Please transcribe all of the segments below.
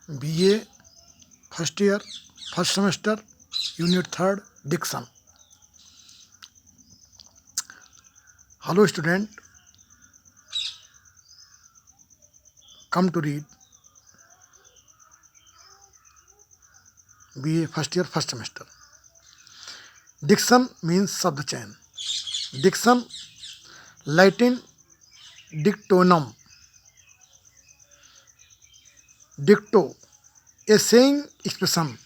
BA first year first semester unit third diction. Hello student, come to read BA first year first semester. Diction means शब्द चयन. Diction Latin dictonum. Dicto a saying expression.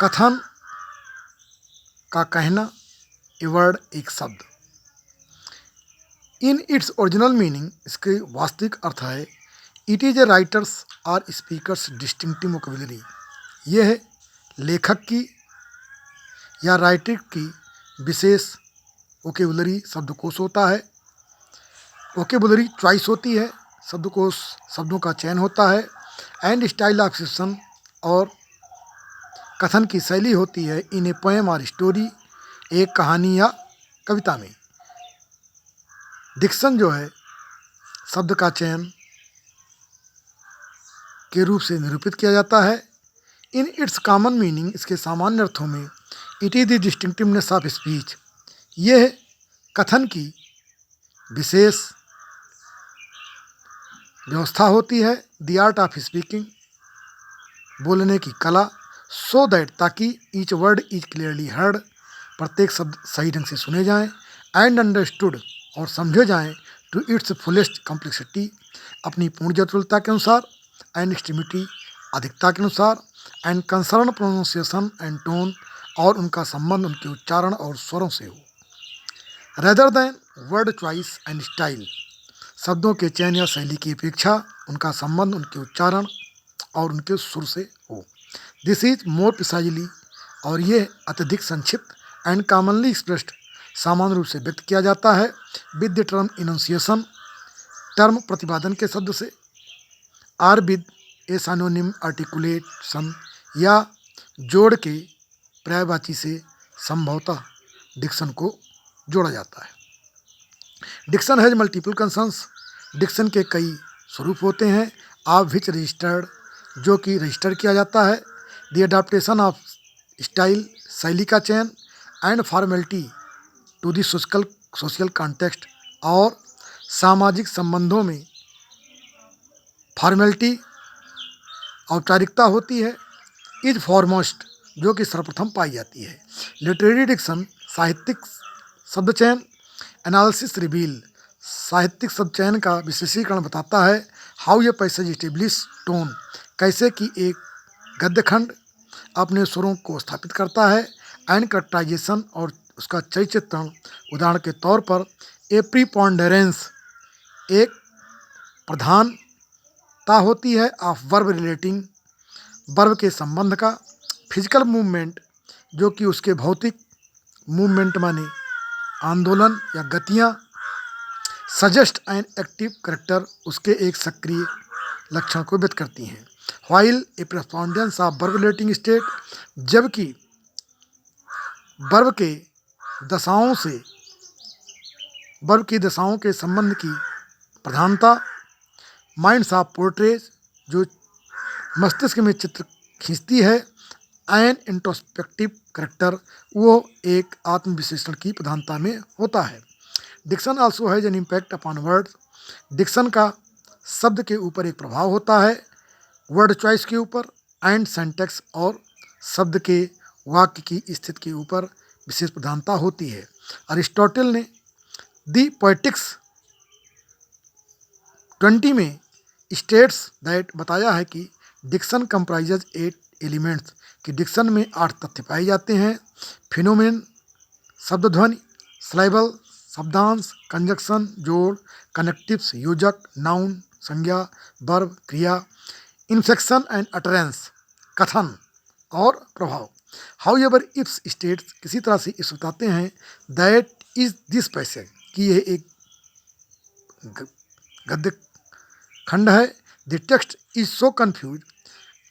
कथन का कहना. A word एक शब्द. In its original meaning इसके वास्तविक अर्थ है इट इज ए राइटर्स और स्पीकर्स डिस्टिंक्टिव वोकेबुलरी. यह है लेखक की या राइटर की विशेष वोकेबुलरी शब्दकोश होता है. वोकेबुलरी चॉइस होती है, शब्दकोश शब्दों का चयन होता है. एंड स्टाइल ऑफ एक्सप्रेशन और कथन की शैली होती है. इन ए पोएम और स्टोरी, एक कहानी या कविता में. डिक्शन जो है शब्द का चयन के रूप से निरूपित किया जाता है. इन इट्स कॉमन मीनिंग इसके सामान्य अर्थों में it is the distinctiveness of speech. यह कथन की विशेष व्यवस्था होती है. द आर्ट ऑफ स्पीकिंग बोलने की कला. सो दैट ताकि each word is clearly heard प्रत्येक शब्द सही ढंग से सुने जाएं. एंड अंडरस्टूड और समझे जाएं. टू इट्स फुलेस्ट कॉम्प्लेक्सिटी अपनी पूर्ण जटिलता के अनुसार. एंड एक्सट्रीमिटी अधिकता के अनुसार. And concern pronunciation and tone और उनका संबंध उनके उच्चारण और स्वरों से हो. Rather than word choice and style शब्दों के चयन या शैली की अपेक्षा उनका संबंध उनके उच्चारण और उनके सुर से हो. दिस इज मोर प्रिसाइजली और ये अत्यधिक संक्षिप्त एंड कॉमनली एक्सप्रेस्ड सामान्य रूप से व्यक्त किया जाता है. विद द टर्म इनोसिएशन टर्म प्रतिपादन के शब्द से. आर विद ए सानोनिम आर्टिकुलेशन या जोड़ के पर्यायवाची से संभवतः डिक्शन को जोड़ा जाता है. Diction has multiple concerns. Diction के कई स्वरूप होते हैं. ऑफ विच रजिस्टर्ड जो कि रजिस्टर किया जाता है. द अडाप्टेशन ऑफ स्टाइल शैली का चयन. And formality to the social context और सामाजिक संबंधों में फॉर्मेलिटी औपचारिकता होती है. इज फॉरमोस्ट जो कि सर्वप्रथम पाई जाती है. लिटरेरी डिक्शन साहित्यिक शब्द चयन. एनालिसिस रिवील साहित्यिक शब्द चयन का विशेषीकरण बताता है. हाउ ये पैसेज इस्टेब्लिश टोन कैसे कि एक गद्य खंड अपने स्वरों को स्थापित करता है. एंड करेक्टराइजेशन और उसका चरित्रण उदाहरण के तौर पर ए प्रीपोंडेरेंस एक प्रधानता होती है ऑफ वर्ब रिलेटिंग वर्ब के संबंध का. फिजिकल मूवमेंट जो कि उसके भौतिक मूवमेंट माने आंदोलन या गतियाँ. सजेस्ट एन एक्टिव करेक्टर उसके एक सक्रिय लक्षण को व्यक्त करती हैं. While a preponderance of verb relating state जबकि वर्ब के दशाओं से वर्ब की दशाओं के संबंध की प्रधानता. माइंड्स ऑफ पोर्ट्रेज जो मस्तिष्क में चित्र खींचती है. एन इंट्रोस्पेक्टिव करेक्टर वो एक आत्मविश्लेषण की प्रधानता में होता है. Diction also has an impact upon words. Diction का शब्द के ऊपर एक प्रभाव होता है. वर्ड चॉइस के ऊपर. एंड सेंटेक्स और शब्द के वाक्य की स्थिति के ऊपर विशेष प्रधानता होती है. अरिस्टोटल ने दी पोएटिक्स 20 में स्टेट्स दैट बताया है कि डिक्शन कंप्राइजेज 8 एलिमेंट्स कि डिक्शन में 8 तथ्य पाए जाते हैं. फिनोमेन शब्द ध्वनि, सिलेबल शब्दांश, कंजक्शन जोड़, कनेक्टिव्स योजक, नाउन संज्ञा, वर्ब क्रिया, इन्फेक्शन एंड अटरेंस कथन और प्रभाव. हाउएवर इफ्स स्टेट्स किसी तरह से इस बताते हैं दैट इज दिस पैसेज कि यह एक गद्य खंड है. The text is so confuse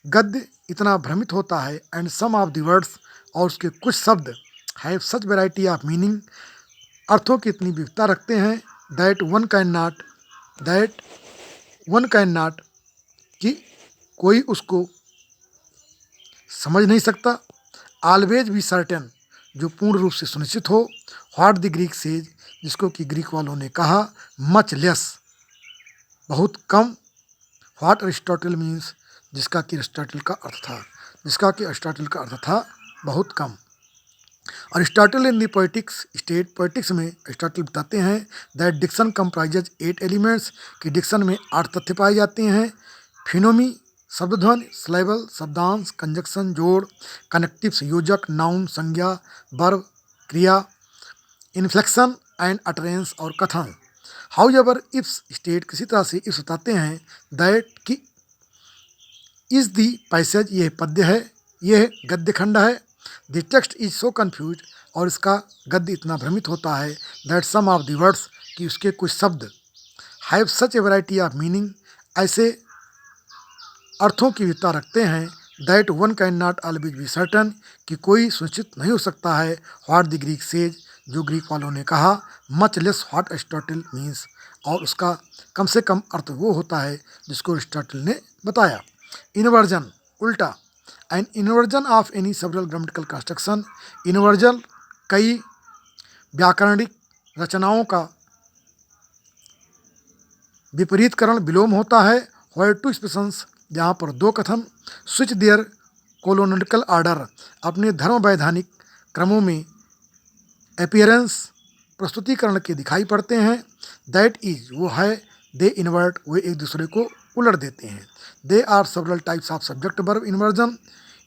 गद्य इतना भ्रमित होता है. And some of the words और उसके कुछ शब्द have such variety of meaning अर्थों की इतनी विविधता रखते हैं दैट वन कैन नॉट कि कोई उसको समझ नहीं सकता। ऑलवेज बी सर्टेन, जो पूर्ण रूप से सुनिश्चित हो। व्हाट द ग्रीक सेज, जिसको कि ग्रीक वालों ने कहा। मच लेस, बहुत कम। व्हाट अरिस्टोटल मीन्स, जिसका कि अरिस्टोटल का अर्थ था, जिसका कि अरिस्टोटल का अर्थ था बहुत कम। अरिस्टोटल इन दी पोएटिक्स स्टेट, पोएटिक्स में अरिस्टोटल बताते हैं दैट डिक्शन कंप्राइजेज 8 एलिमेंट्स, कि डिक्शन में 8 तथ्य पाए जाते हैं। फिनोमी शब्दध्वनि, स्लेबल शब्दांश, कंजक्शन जोड़, कनेक्टिव्स योजक, नाउन संज्ञा, वर्ब क्रिया, इन्फ्लेक्शन एंड अटरेंस और कथन। हाउ एवर इफ्स स्टेट, किसी तरह से इफ्स बताते हैं दैट कि इज दी पैसेज, यह पद्य है, यह गद्य खंड है। The text is so confuse, और इसका गद्य इतना भ्रमित होता है that some of the words, कि उसके कुछ शब्द have such a variety of meaning, ऐसे अर्थों की विविधता रखते हैं that one can not always be certain, कि कोई सुनिश्चित नहीं हो सकता है। व्हाट द ग्रीक सेज, जो ग्रीक वालों ने कहा। Much less what Aristotle means, और उसका कम से कम अर्थ वो होता है जिसको अरिस्टोटल ने बताया। इनवर्जन उल्टा, an inversion of any several grammatical construction, inversion कई व्याकरणिक रचनाओं का विपरीतकरण विलोम होता है। व्हेयर टू एक्सप्रेशंस, जहाँ पर दो कथन स्विच देयर कोलोनोनिकल ऑर्डर, अपने धर्म वैधानिक क्रमों में अपीयरेंस प्रस्तुतिकरण के दिखाई पड़ते हैं। दैट इज, वो है। दे इन्वर्ट, वे एक दूसरे को उलट देते हैं। They are several types of subject verb inversion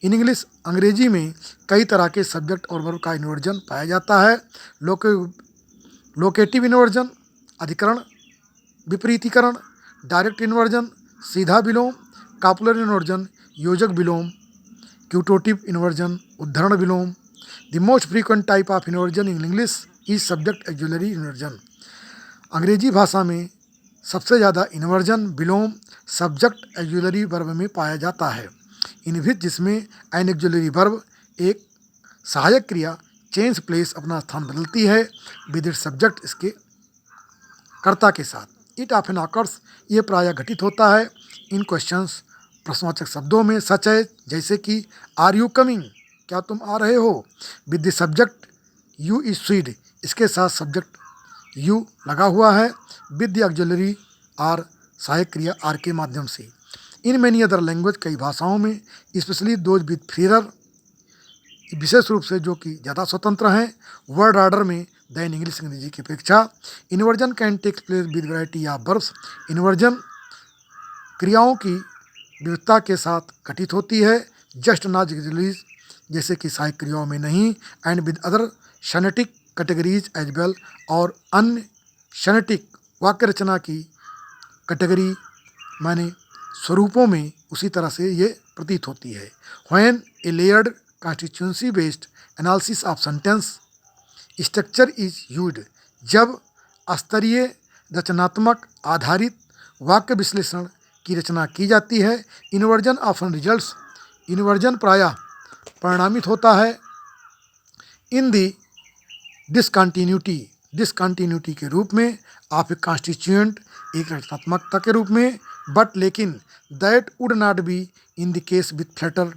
in English, अंग्रेजी में कई तरह के सब्जेक्ट और वर्ब का इन्वर्जन पाया जाता है। लोकेटिव इन्वर्जन, अधिकरण विपरीतीकरण। डायरेक्ट इन्वर्जन, सीधा विलोम। कापुलर इन्वर्जन, योजक विलोम। क्यूटोटिव इन्वर्जन, उद्धरण विलोम। The most frequent type of inversion in English is subject auxiliary inversion, अंग्रेजी भाषा में सबसे ज़्यादा इन्वर्जन विलोम सब्जेक्ट एक्जुलरी वर्ब में पाया जाता है। इन विच, जिसमें एन एक्जुलरी वर्ब, एक सहायक क्रिया चेंज प्लेस, अपना स्थान बदलती है विद इट सब्जेक्ट, इसके कर्ता के साथ। इट ऑफन ऑकर्स, ये प्रायः घटित होता है इन क्वेश्चंस, प्रश्नवाचक शब्दों में, सच है जैसे कि आर यू कमिंग, क्या तुम आ रहे हो। With the subject you is स्वीड, इसके साथ सब्जेक्ट यू लगा हुआ है। विद द ऑक्सिलरी आर, सहायक क्रिया आर के माध्यम से। इन मेनी अदर लैंग्वेज, कई भाषाओं में, स्पेशली दोज विद फ्रीयर, विशेष रूप से जो कि ज़्यादा स्वतंत्र हैं वर्ड ऑर्डर में दैन इंग्लिश, अंग्रेजी की अपेक्षा। Inversion can take place with variety of verbs, inversion क्रियाओं की विविधता के साथ घटित होती है। जस्ट नॉट एक्जुलरीज, जैसे कि सहायक क्रियाओं में नहीं। And with other syntactic categories as well, और अन्य शनेटिक वाक्य रचना की कैटेगरी माने स्वरूपों में उसी तरह से ये प्रतीत होती है। When A layered constituency based analysis of sentence structure is used, जब स्तरीय रचनात्मक आधारित वाक्य विश्लेषण की रचना की जाती है। इन्वर्जन ऑफन रिजल्ट्स, इन्वर्जन प्रायः परिणामित होता है इन दी डिसकंटिन्यूटी, डिसकंटिन्यूटी के रूप में, ऑफ ए कॉन्स्टिट्यूएंट, एक रचनात्मकता के रूप में। बट लेकिन that would not be in the case with flatter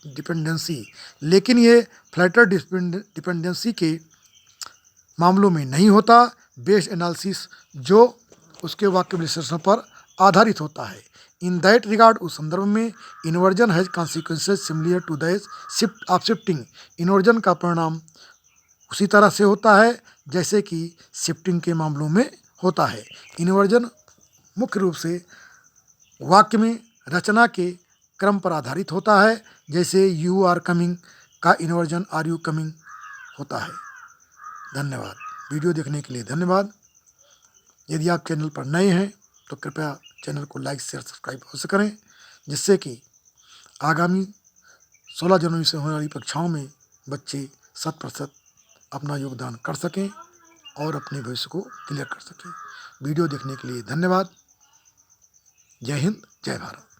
dependency, लेकिन ये फ्लैटर डिपेंडेंसी के मामलों में नहीं होता। बेस्ड एनालिसिस, जो उसके वाक्य विश्लेषण पर आधारित होता है। इन दैट रिगार्ड, उस संदर्भ में, inversion has consequences similar to the shift of shifting, inversion का परिणाम उसी तरह से होता है जैसे कि शिफ्टिंग के मामलों में होता है। इन्वर्जन मुख्य रूप से वाक्य में रचना के क्रम पर आधारित होता है, जैसे यू आर कमिंग का इन्वर्जन आर यू कमिंग होता है। धन्यवाद। वीडियो देखने के लिए धन्यवाद। यदि आप चैनल पर नए हैं तो कृपया चैनल को लाइक शेयर सब्सक्राइब अवश्य करें, जिससे कि आगामी 16 जनवरी से होने वाली परीक्षाओं में बच्चे 100% अपना योगदान कर सकें और अपने भविष्य को क्लियर कर सकें। वीडियो देखने के लिए धन्यवाद। जय हिंद, जय भारत।